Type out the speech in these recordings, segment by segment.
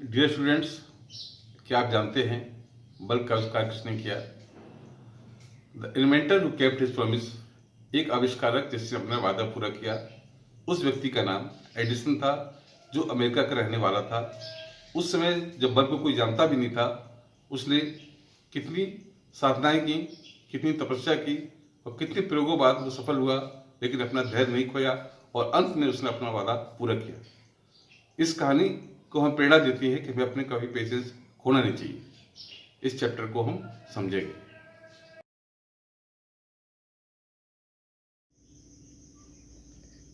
Dear students, क्या आप जानते हैं बल्ब का आविष्कार किसने किया? The inventor who kept his promise, एक आविष्कारक जिसने अपना वादा पूरा किया, उस व्यक्ति का नाम एडिसन था, जो अमेरिका का रहने वाला था। उस समय जब बल्ब को कोई जानता भी नहीं था, उसने कितनी साधनाएं की, कितनी तपस्या की और कितने प्रयोगों बाद वो सफल हुआ, लेकिन अपना धैर्य नहीं खोया और अंत में उसने अपना वादा पूरा किया। इस कहानी को हमें प्रेरणा देती है कि हमें अपने कभी पेशेंस खोना नहीं चाहिए। इस चैप्टर को हम समझेंगे।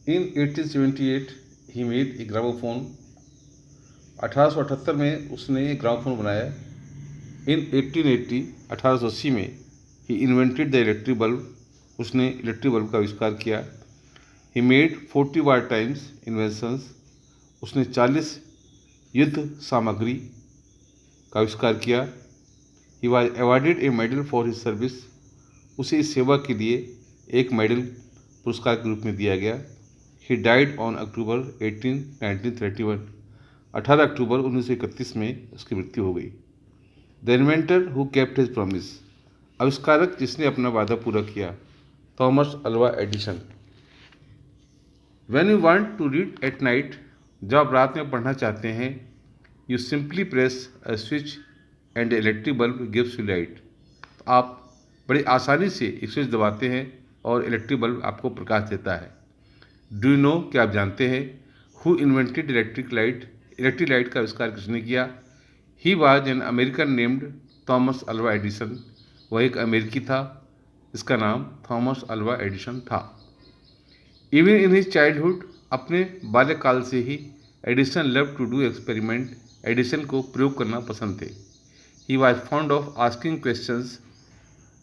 इन 1878 ही मेड ए ग्रामोफोन। 1878 में उसने एक ग्रामोफोन बनाया। इन 1880 1880 में ही इन्वेंटेड द इलेक्ट्रिक बल्ब, उसने इलेक्ट्रिक बल्ब का आविष्कार किया। ही मेड 40 वार टाइम्स इन्वेंशंस, उसने 40 युद्ध सामग्री का आविष्कार किया। He was awarded a medal for his service, उसे इस सेवा के लिए एक मेडल पुरस्कार के रूप में दिया गया। ही डाइड ऑन अक्टूबर 18 1931, 18 अक्टूबर 1931 में उसकी मृत्यु हो गई। The inventor who kept his promise, आविष्कारक जिसने अपना वादा पूरा किया, Thomas Alva Edison. When you want to read at night, जब आप रात में पढ़ना चाहते हैं, you simply press a switch and electric bulb gives you light. तो आप बड़ी आसानी से एक स्विच दबाते हैं और इलेक्ट्रिक बल्ब आपको प्रकाश देता है। डू यू नो, क्या आप जानते हैं, who invented electric light, electric light का आविष्कार किसने किया? He was an American named Thomas Alva Edison, वह एक अमेरिकी था, इसका नाम थॉमस अल्वा एडिसन था। इवन इन हिज चाइल्डहुड, अपने बाल्यकाल से ही Edison love to do experiment, Edison को प्रयोग करना पसंद थे। He was fond of asking questions,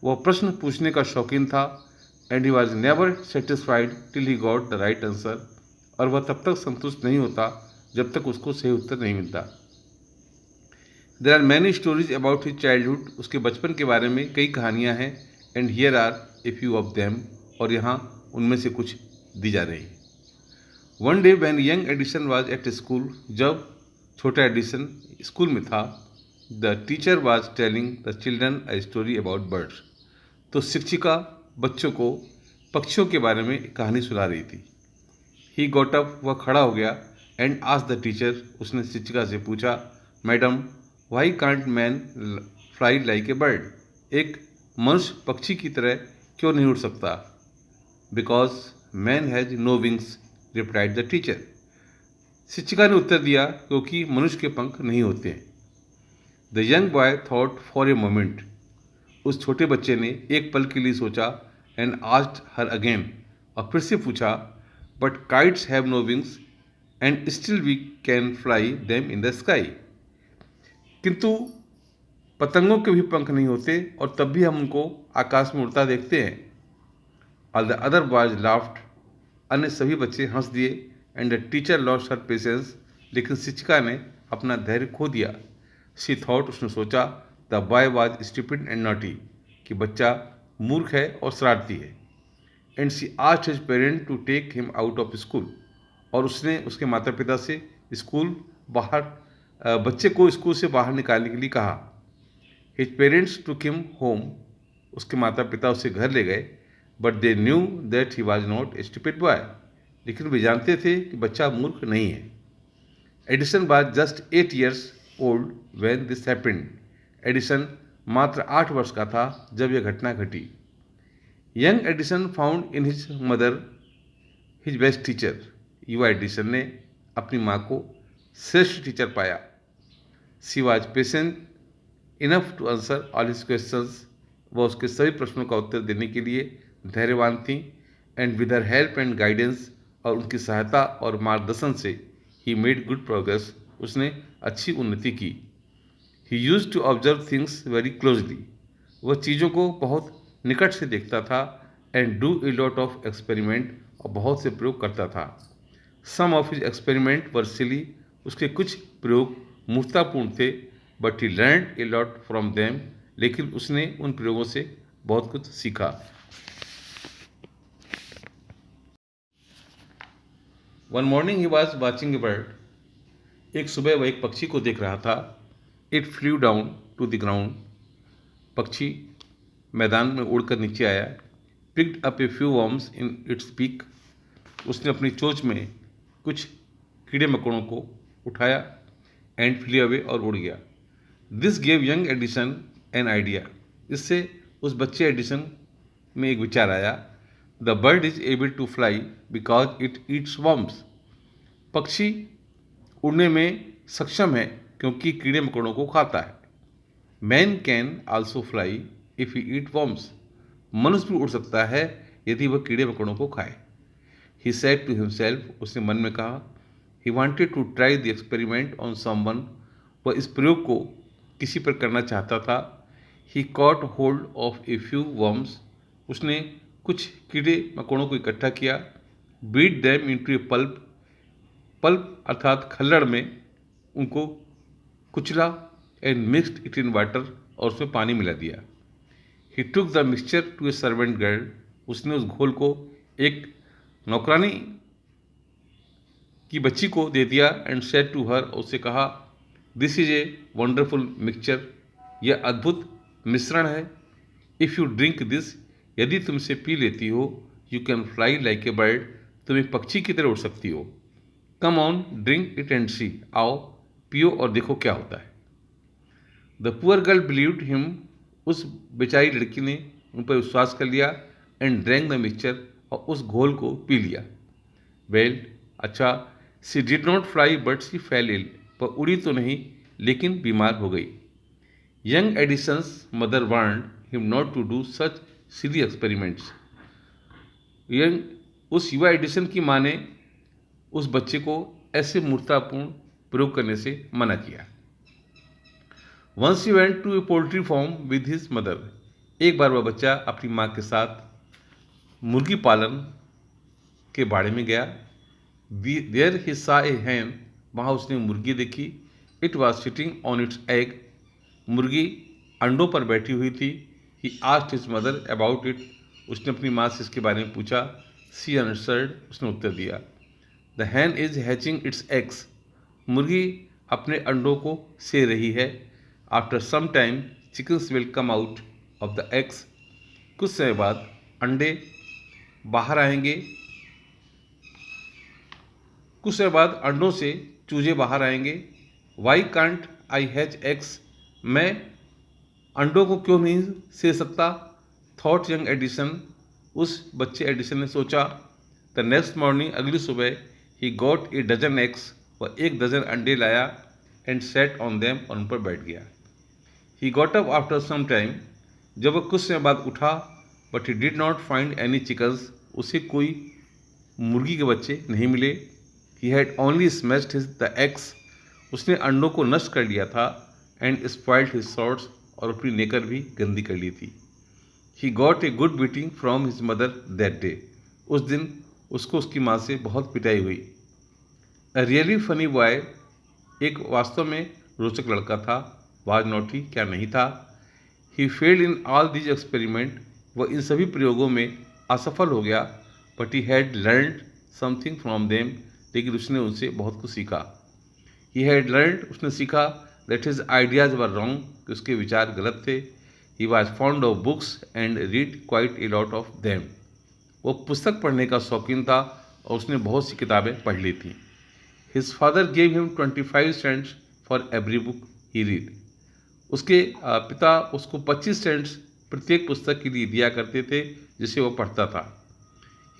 वह प्रश्न पूछने का शौकीन था। And he was never satisfied till he got the right answer, और वह तब तक संतुष्ट नहीं होता जब तक उसको सही उत्तर नहीं मिलता। There are many stories about his childhood, उसके बचपन के बारे में कई कहानियाँ हैं। And here are a few of them, और यहाँ उनमें से कुछ दी जा रही है। One day when young Edison was at school, जब छोटा एडिसन स्कूल में था, the teacher was telling the children a story about birds, तो शिक्षिका बच्चों को पक्षियों के बारे में कहानी सुना रही थी। ही गॉट अप, वह खड़ा हो गया। एंड आस्क्ड द टीचर, उसने शिक्षिका से पूछा, madam why can't man fly like a bird, एक मनुष्य पक्षी की तरह क्यों नहीं उड़ सकता? Because man has no wings, replied the teacher, शिक्षिका ने उत्तर दिया, क्योंकि मनुष्य के पंख नहीं होते हैं। The young boy thought for a moment, उस छोटे बच्चे ने एक पल के लिए सोचा। एंड आस्क्ड हर अगेन, और फिर से पूछा, but kites have no wings and still we can fly them in the sky, किंतु पतंगों के भी पंख नहीं होते और तब भी हम उनको आकाश में उड़ता देखते हैं। All the other boys laughed, अन्य सभी बच्चे हंस दिए। And the teacher lost her patience, लेकिन शिक्षिका ने अपना धैर्य खो दिया। शी थॉट, उसने सोचा, the boy was stupid and naughty, कि बच्चा मूर्ख है और शरारती है। And she asked his parent to take him out of school, और उसने उसके माता पिता से स्कूल बाहर बच्चे को स्कूल से बाहर निकालने के लिए कहा। His parents took him home, उसके माता पिता उसे घर ले गए। But they knew that he was not a stupid boy, लेकिन वे जानते थे कि बच्चा मूर्ख नहीं है। Edison was just 8 years old when this happened, Edison मात्र 8 वर्ष का था जब यह घटना घटी। Young Edison found in his mother his best teacher, युवा एडिसन ने अपनी माँ को श्रेष्ठ टीचर पाया। She was patient enough to answer all his questions, वह उसके सभी प्रश्नों का उत्तर देने के लिए धैर्यवान थी। And with her help and guidance, और उनकी सहायता और मार्गदर्शन से, ही मेड गुड प्रोग्रेस, उसने अच्छी उन्नति की। He use to observe things very closely, वह चीज़ों को बहुत निकट से देखता था। And do a lot of experiment, और बहुत से प्रयोग करता था। Some of his experiment were silly, उसके कुछ प्रयोग मूर्खतापूर्ण थे। But he learn a lot from them, लेकिन उसने उन प्रयोगों से बहुत कुछ सीखा। One morning he was watching a bird, एक सुबह वह एक पक्षी को देख रहा था। It flew down to the ground. पक्षी मैदान में उड़कर नीचे आया। Picked up a few worms in its beak. उसने अपनी चोंच में कुछ कीड़े मकोड़ों को उठाया। एंड फ्ली अवे, और उड़ गया। This gave young Edison an idea. इससे उस बच्चे एडिसन में एक विचार आया। The bird is able to fly because it eats worms. पक्षी उड़ने में सक्षम है क्योंकि कीड़े मकोड़ों को खाता है। Man can also fly if he eat worms. मनुष्य भी उड़ सकता है यदि वह कीड़े मकोड़ों को खाए। He said to himself. उसने मन में कहा। He wanted to try the experiment on someone. वह इस प्रयोग को किसी पर करना चाहता था। He caught hold of a few worms. उसने कुछ कीड़े मकोड़ों को इकट्ठा किया। Beat them into a pulp. Pulp अर्थात खल्लड़ में उनको कुचला। And mixed it in water, और उसमें पानी मिला दिया। He took the mixture to A servant girl. उसने उस घोल को एक नौकरानी की बच्ची को दे दिया। एंड सेड टू हर, उससे कहा, this is a wonderful mixture. यह अद्भुत मिश्रण है। इफ़ यू ड्रिंक दिस, यदि तुम इसे पी लेती हो, you can fly like a bird. तुम एक पक्षी की तरह उड़ सकती हो। Come on, drink it and see. आओ, पियो और देखो क्या होता है। The poor girl believed him. उस बेचारी लड़की ने उन पर विश्वास कर लिया। एंड ड्रैंक द मिक्सचर, और उस घोल को पी लिया। वेल, अच्छा, she did not fly but she fell ill. पर उड़ी तो नहीं, लेकिन बीमार हो गई। Young Edison's mother warned him not to do such silly experiments. उस युवा एडिसन की माँ ने उस बच्चे को ऐसे मूर्खतापूर्ण प्रयोग करने से मना किया। Once he went to a poultry farm with his mother. एक बार वह बच्चा अपनी माँ के साथ मुर्गी पालन के बाड़े में गया। देयर ही सा ए हैन। वहाँ उसने मुर्गी देखी। It was sitting on its egg. मुर्गी अंडों पर बैठी हुई थी। He asked his mother about it. उसने अपनी माँ से इसके बारे में पूछा। She answered. उसने उत्तर दिया, the hen is hatching its eggs. मुर्गी अपने अंडों को से रही है। After some time chickens will come out of the eggs. कुछ समय बाद अंडे बाहर आएंगे। कुछ समय बाद अंडों से चूजे बाहर आएंगे। Why can't I hatch eggs. मैं अंडों को क्यों नहीं से सकता? Thought young Edison. उस बच्चे एडिसन ने सोचा। द नेक्स्ट मॉर्निंग, अगली सुबह, he got a dozen eggs. वह 1 डजन अंडे लाया। एंड सेट ऑन देम, और उन पर बैठ गया। He got up after some time. जब वह कुछ समय बाद उठा, but he did not find any chickens. उसे कोई मुर्गी के बच्चे नहीं मिले। He had only smashed his the eggs. उसने अंडों को नष्ट कर लिया था। एंड स्पॉइल्ड हिज शॉर्ट्स, और अपनी नेकर भी गंदी कर ली थी। ही got a good beating from his mother that day. उस दिन उसको उसकी माँ से बहुत पिटाई हुई। A really funny boy. एक वास्तव में रोचक लड़का था। वाज नॉट ही, क्या नहीं था। He failed in all these experiment. वह इन सभी प्रयोगों में असफल हो गया। But he had learned something from them. लेकिन उसने उनसे बहुत कुछ सीखा। He had learned. उसने सीखा that his ideas were wrong. कि उसके विचार गलत थे। He was fond of books and read quite a lot of them. वो पुस्तक पढ़ने का शौकीन था और उसने बहुत सी किताबें पढ़ ली थी। His father gave him 25 cents for every book he read. उसके पिता उसको 25 सेंट्स प्रत्येक पुस्तक के लिए दिया करते थे जिसे वो पढ़ता था।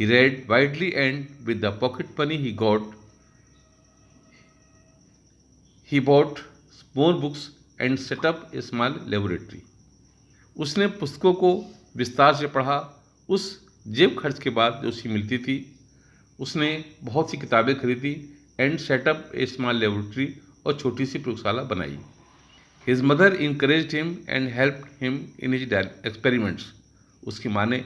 He read widely and with the pocket money he got he bought more books and set up a small laboratory. उसने पुस्तकों को विस्तार से पढ़ा। उस जेब खर्च के बाद जो उसे मिलती थी, उसने बहुत सी किताबें खरीदी। And set up a small laboratory, और छोटी सी प्रयोगशाला बनाई। His mother encouraged him and helped him in his experiments. उसकी माँ ने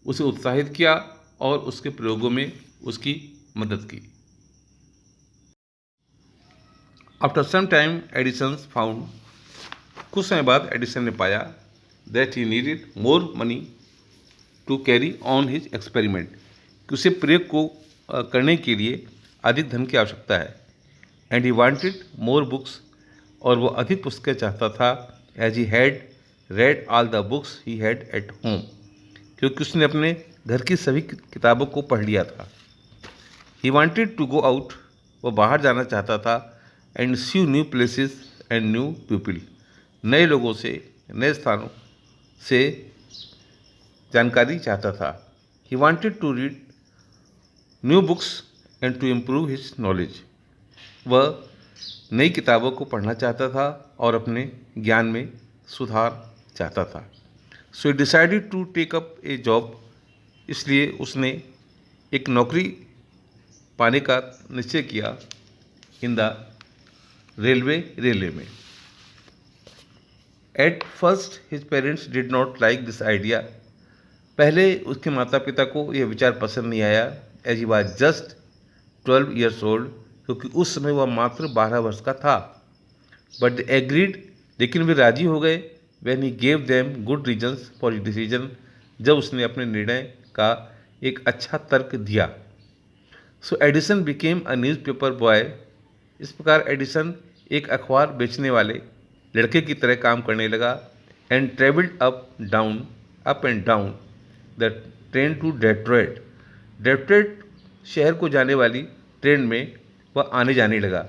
उसे उत्साहित किया और उसके प्रयोगों में उसकी मदद की। After some time Edison found. कुछ समय बाद एडिसन ने पाया that he needed more money to carry on his experiment. कि उसे प्रयोग को करने के लिए अधिक धन की आवश्यकता है। And he wanted more books, और वो अधिक पुस्तकें चाहता था, as he had read all the books he had at home, क्योंकि उसने अपने घर की सभी किताबों को पढ़ लिया था। He wanted to go out, वो बाहर जाना चाहता था, and see new places and new people, नए लोगों से, नए स्थानों से जानकारी चाहता था। He wanted to read new books and to improve his knowledge, वह नई किताबों को पढ़ना चाहता था और अपने ज्ञान में सुधार चाहता था। So he decided to take up a job, इसलिए उसने एक नौकरी पाने का निश्चय किया इन द रेलवे में। At first his parents did not like this idea, पहले उसके माता पिता को यह विचार पसंद नहीं आया, as he was just 12 years old, क्योंकि उस समय वह मात्र 12 वर्ष का था। बट दे एग्रीड, लेकिन वे राजी हो गए, when he gave them good reasons for his decision, जब उसने अपने निर्णय का एक अच्छा तर्क दिया। So Edison became a newspaper boy, इस प्रकार एडिसन एक अखबार बेचने वाले लड़के की तरह काम करने लगा। And travelled up and down the train to Detroit, Detroit शहर को जाने वाली ट्रेन में वह आने जाने लगा।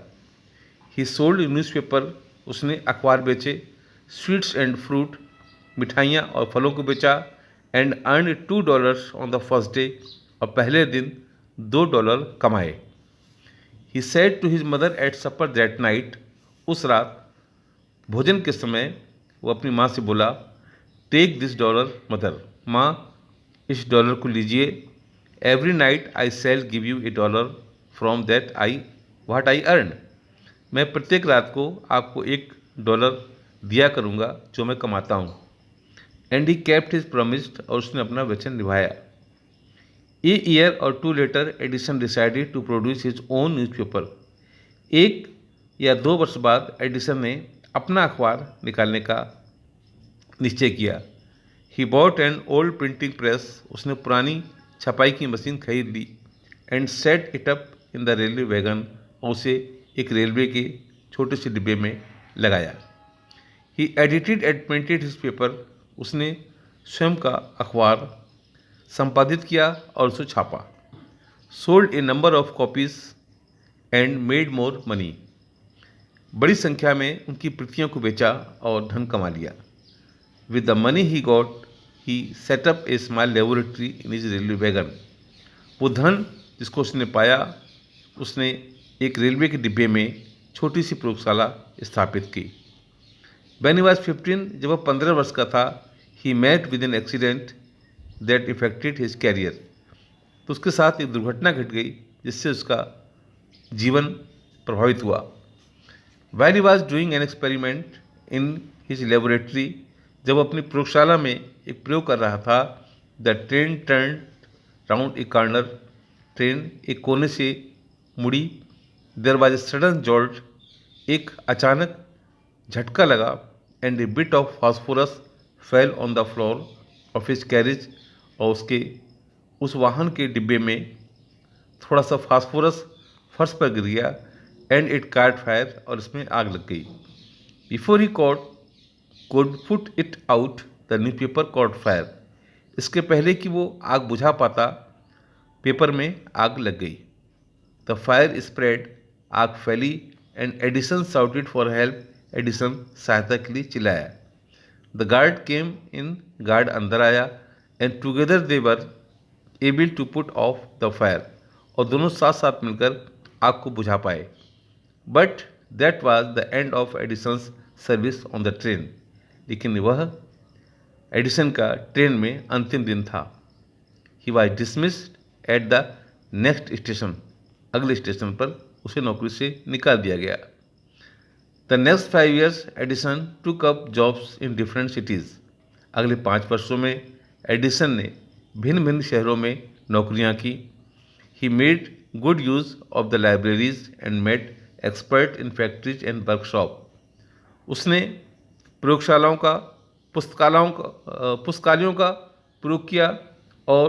ही सोल्ड न्यूज़पेपर, उसने अखबार बेचे, स्वीट्स एंड फ्रूट, मिठाइयाँ और फलों को बेचा, and earn $2 on the first day, और पहले दिन $2 कमाए। He said to his mother at supper that night, उस रात भोजन के समय वो अपनी माँ से बोला, टेक दिस $, मदर, माँ इस $, को लीजिए, every night I sell give you $, from that what I earn, मैं प्रत्येक रात को आपको $1 दिया करूँगा जो मैं कमाता हूँ। And he kept his promised, और उसने अपना वचन निभाया। ए ईयर और 2 later Edison decided to produce his own newspaper, 1 या 2 वर्ष बाद एडिसन ने अपना अखबार निकालने का निश्चय किया। He bought an old printing press, उसने पुरानी छपाई की मशीन खरीद ली। And set it up in the railway wagon, और उसे एक रेलवे के छोटे से डिब्बे में लगाया। He edited and printed his paper, उसने स्वयं का अखबार संपादित किया और उसे छापा। Sold a number of copies and made more money, बड़ी संख्या में उनकी प्रतियों को बेचा और धन कमा लिया। With the money he got, he setup a small laboratory in his railway wagon, वो धन जिसको उसने पाया, उसने एक रेलवे के डिब्बे में छोटी सी प्रयोगशाला स्थापित की। व्हेन ही वाज 15, जब वह 15 वर्ष का था, he met with an accident that affected his career, तो उसके साथ एक दुर्घटना घट गई जिससे उसका जीवन प्रभावित हुआ। While he was doing an experiment in his laboratory, जब अपनी प्रयोगशाला में एक प्रयोग कर रहा था, the train turn round a corner, train एक कोने से मुड़ी। There was a sudden jolt, एक अचानक झटका लगा। And a bit of phosphorus fell on the floor of his carriage, और उसके उस वाहन के डिब्बे में थोड़ा सा फास्फोरस फर्श पर गिर गया। एंड इट कार्ड फायर, और इसमें आग लग गई। Before he could put it out, the newspaper caught fire, इसके पहले कि वो आग बुझा पाता, पेपर में आग लग गई। द फायर स्प्रेड, आग फैली। And Edison shouted for help, Edison सहायता के लिए चिल्लाया। The guard came in, guard अंदर आया। And together they were able to put off the fire, और दोनों साथ साथ मिलकर आग को बुझा पाए। But that was the end of Edison's service on the train, लेकिन वह एडिसन का ट्रेन में अंतिम दिन था। He was dismissed at the next station, अगले स्टेशन पर उसे नौकरी से निकाल दिया गया। The next 5 years Edison took up jobs in different cities, अगले 5 वर्षों में एडिसन ने भिन्न भिन्न शहरों में नौकरियां की। He made good use of the libraries and made expert in factories and workshop, उसने प्रयोगशालाओं का, पुस्तकालयों का प्रयोग किया और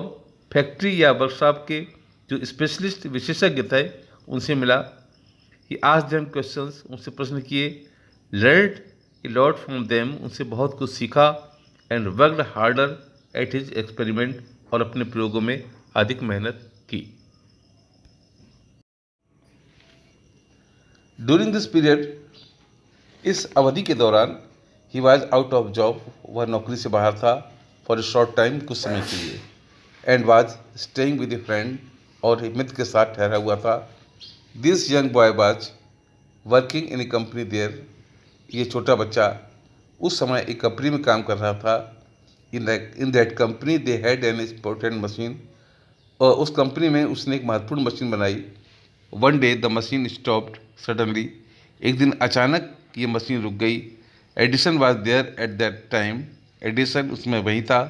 फैक्ट्री या वर्कशॉप के जो स्पेशलिस्ट विशेषज्ञ थे उनसे मिला। ही आस्क्ड देम क्वेश्चंस, उनसे प्रश्न किए, learned A lot from them, उनसे बहुत कुछ सीखा, and worked harder at his experiment, और अपने प्रयोगों में अधिक मेहनत की। ड्यूरिंग दिस पीरियड, इस अवधि के दौरान, he was out of job, वह नौकरी से बाहर था, फॉर ए शॉर्ट टाइम, कुछ समय के लिए, and was staying with a friend, और एक मित्र के साथ ठहरा हुआ था। This young boy was working in a company there, ये छोटा बच्चा उस समय एक कंपनी में काम कर रहा था। In that company they had an important machine, और उस कंपनी में उसने एक महत्वपूर्ण मशीन बनाई। One day the machine stopped suddenly, एक दिन अचानक ये मशीन रुक गई। Edison was there at that time, Edison उसमें वही था।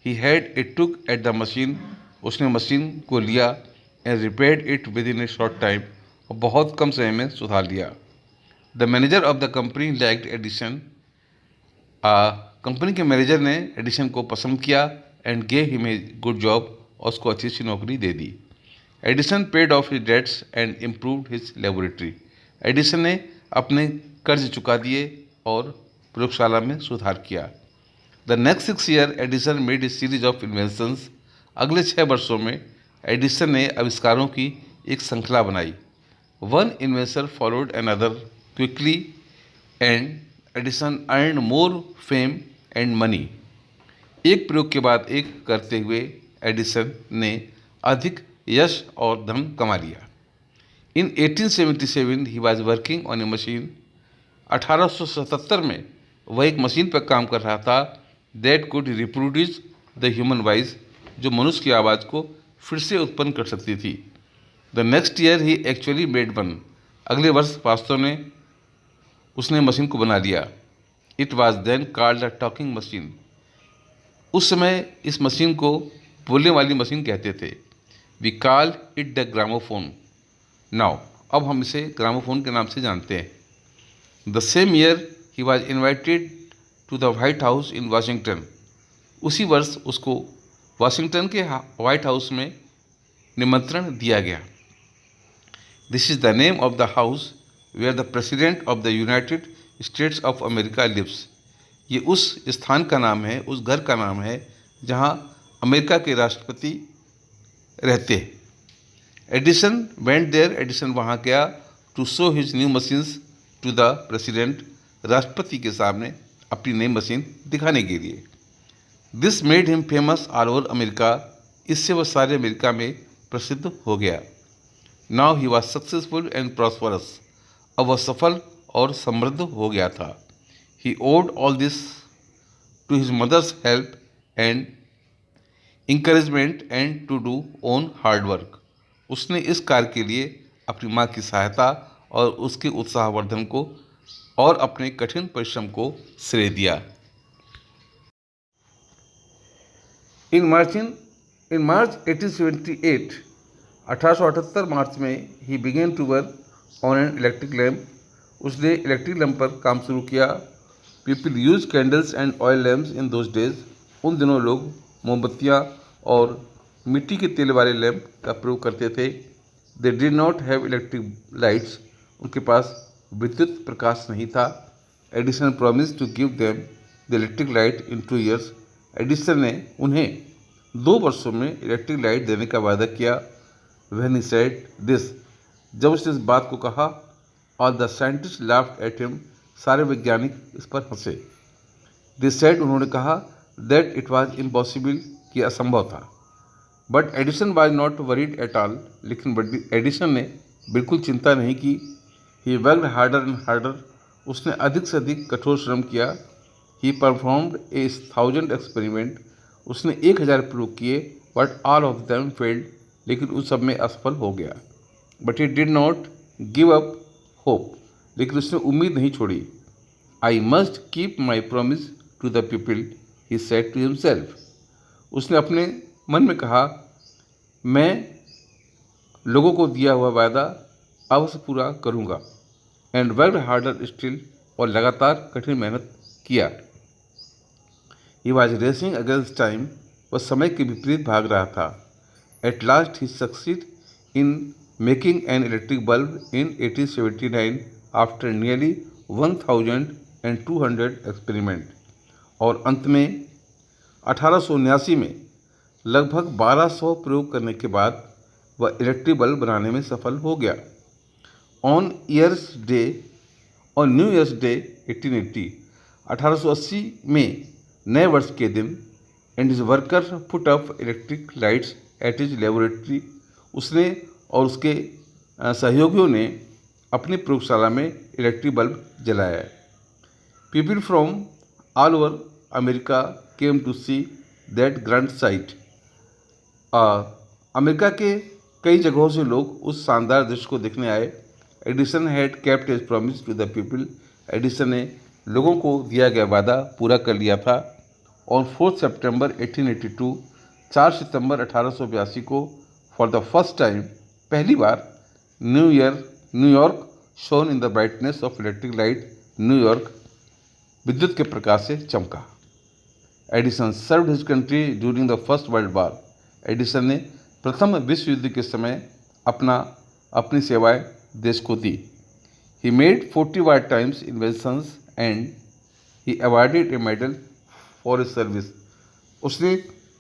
He had it took at the machine, उसने मशीन को लिया, and repaired it with in a short time, और बहुत कम समय में सुधार लिया। The manager of the company liked Edison, company के मैनेजर ने एडिसन को पसंद किया, and gave him a good job, और उसको अच्छी सी नौकरी दे दी। Edison paid off his debts and improved his laboratory, Edison ने अपने कर्ज चुका दिए और प्रयोगशाला में सुधार किया। The next 6 year Edison made a series of inventions, अगले 6 वर्षों में एडिसन ने आविष्कारों की एक श्रृंखला बनाई। One invention followed another quickly, and Edison earn more fame and money, एक प्रयोग के बाद एक करते हुए एडिसन ने अधिक यश और धन कमा लिया। इन 1877 he was working on A machine, 1877 में वह एक मशीन पर काम कर रहा था, that could reproduce the human voice, जो मनुष्य की आवाज़ को फिर से उत्पन्न कर सकती थी। The next year he actually made one, अगले वर्ष वास्तव में उसने मशीन को बना लिया। It was then called the talking machine, उस समय इस मशीन को बोलने वाली मशीन कहते थे। We call it the gramophone now, अब हम इसे ग्रामोफोन के नाम से जानते हैं। The same year he was invited to the White House in Washington, उसी वर्ष उसको वाशिंगटन के व्हाइट हाउस में निमंत्रण दिया गया। This is the name of the house where the president of the United States of America lives, ये उस स्थान का नाम है, उस घर का नाम है जहाँ अमेरिका के राष्ट्रपति रहते हैं। एडिसन वेंट देयर, एडिसन वहाँ गया, to show his new machines to the president, राष्ट्रपति के सामने अपनी नई मशीन दिखाने के लिए। This made him famous all over America, इससे वह सारे अमेरिका में प्रसिद्ध हो गया। Now he was successful and prosperous, अब वह सफल और समृद्ध हो गया था। He owed all this to his mother's help and encouragement and to do own hard work, उसने इस कार्य के लिए अपनी माँ की सहायता और उसके उत्साहवर्धन को और अपने कठिन परिश्रम को श्रेय दिया। इन मार्च 1878, 1878 मार्च में he began to work on an electric lamp, उसने इलेक्ट्रिक लैम्प पर काम शुरू किया। People use candles and oil lamps in those days, उन दिनों लोग मोमबत्तियाँ और मिट्टी के तेल वाले लैम्प का प्रयोग करते थे। They did not have electric lights, उनके पास विद्युत प्रकाश नहीं था। Edison promise to give them the electric light in 2 years, Edison ने उन्हें 2 वर्षों में इलेक्ट्रिक लाइट देने का वादा किया। व्हेन ही सेड दिस, जब उसने इस बात को कहा, all the scientist laughed at him, सारे वैज्ञानिक इस पर हंसे। दे सेड, उन्होंने कहा, दैट इट वाज इम्पॉसिबल, कि असंभव था। But Edison was not worried at all, लेकिन एडिसन ने बिल्कुल चिंता नहीं की। He worked harder and harder, उसने अधिक से अधिक कठोर श्रम किया। ही परफॉर्म्ड ए 1000 एक्सपेरिमेंट, उसने 1000 प्रयोग किए। But all of them failed, लेकिन उस सब में असफल हो गया। But he did not give up hope, लेकिन उसने उम्मीद नहीं छोड़ी। I must keep my promise to the people, he said to himself, उसने अपने मन में कहा, मैं लोगों को दिया हुआ वायदा अवश्य पूरा करूँगा। एंड वर्कड हार्डर स्टिल, और लगातार कठिन मेहनत किया। He was racing against time, वह समय के विपरीत भाग रहा था। At last he succeed in making an electric bulb in 1879 after nearly 1200 experiment. और अंत में 1879 में लगभग 1200 प्रयोग करने के बाद वह इलेक्ट्रिक बल्ब बनाने में सफल हो गया। ऑन न्यू ईयर्स डे 1880 में नए वर्ष के दिन and his worker put up electric lights at his laboratory, उसने और उसके सहयोगियों ने अपनी प्रयोगशाला में इलेक्ट्रिक बल्ब जलाया। People from all over America came to see that grand sight. America के कई जगहों से लोग उस शानदार दृश्य को देखने आए। Edison had kept his promise to the people. Edison ने लोगों को दिया गया वादा पूरा कर लिया था। ऑन 4 सितंबर 1882, 4 सितंबर 1882 को फॉर द फर्स्ट टाइम, पहली बार, New York shone in the brightness of electric light, New York विद्युत के प्रकाश से चमका। Edison served his country during the first world war. Edison ने प्रथम विश्व युद्ध के समय अपनी सेवाएं देश को दी। He made 40 war times inventions and he awarded a medal for his service. उसने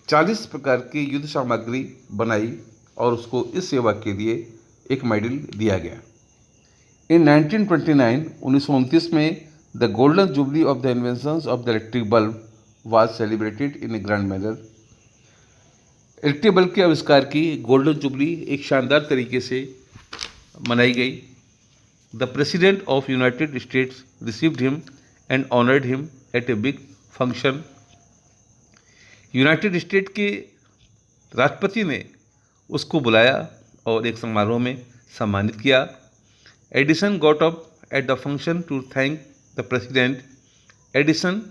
40 प्रकार की युद्ध सामग्री बनाई और उसको इस सेवा के लिए एक मेडल दिया गया। इन 1929 में the golden jubilee of the inventions of the electric bulb was celebrated in A grand manner. Electric bulb के आविष्कार की गोल्डन जुबली एक शानदार तरीके से मनाई गई। The president of United states received him and honoured him at a big function. United state के राष्ट्रपति ने उसको बुलाया और एक समारोह में सम्मानित किया। Edison got up at the function to thank the president. Edison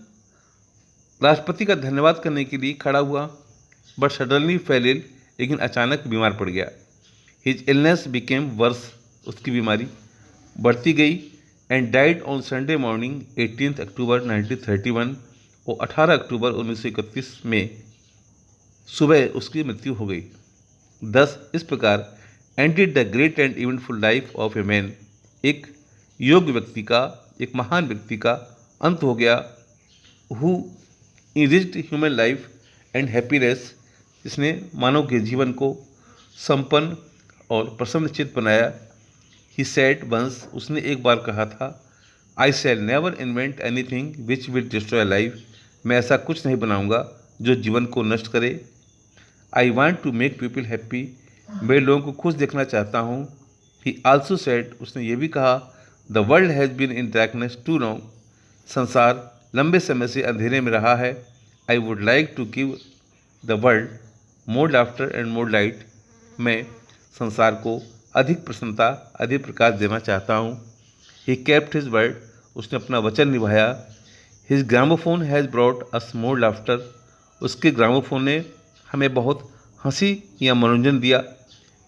राष्ट्रपति का धन्यवाद करने के लिए खड़ा हुआ, बट सडनली फेल इल, लेकिन अचानक बीमार पड़ गया। हिज इलनेस बिकेम वर्स, उसकी बीमारी बढ़ती गई and died on Sunday morning 18 अक्टूबर 1931 और 18 अक्टूबर 1931 में सुबह उसकी मृत्यु हो गई। दस इस प्रकार ended the great and eventful life of a man. एक योग्य व्यक्ति का, एक महान व्यक्ति का अंत हो गया। Who enriched human life and happiness, जिसने मानव के जीवन को संपन्न और प्रसन्नचित्त बनाया। ही सेड वंस, उसने एक बार कहा था, I shall never invent anything which will destroy life. मैं ऐसा कुछ नहीं बनाऊंगा जो जीवन को नष्ट करे। I want to make people happy, मैं लोगों को खुश देखना चाहता हूँ। ही आल्सो सेड, उसने ये भी कहा, the world has been in darkness too long, संसार लंबे समय से अंधेरे में रहा है। I would like to give the world more laughter and more light, मैं संसार को अधिक प्रसन्नता, अधिक प्रकाश देना चाहता हूँ। ही केप्ट हिज वर्ड, उसने अपना वचन निभाया। His gramophone has brought us more laughter, उसके ग्रामोफोन ने हमें बहुत हंसी या मनोरंजन दिया।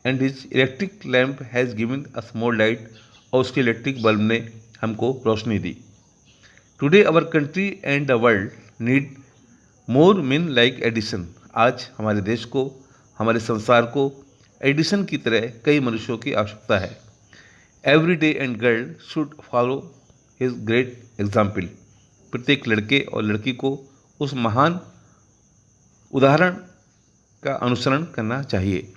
And his electric lamp has given us more light, और उसके इलेक्ट्रिक बल्ब ने हमको रोशनी दी। Today our country and the world need more men like Edison, आज हमारे देश को, हमारे संसार को एडिसन की तरह कई मनुष्यों की आवश्यकता है। Every day and girl should follow his great example, प्रत्येक लड़के और लड़की को उस महान उदाहरण का अनुसरण करना चाहिए।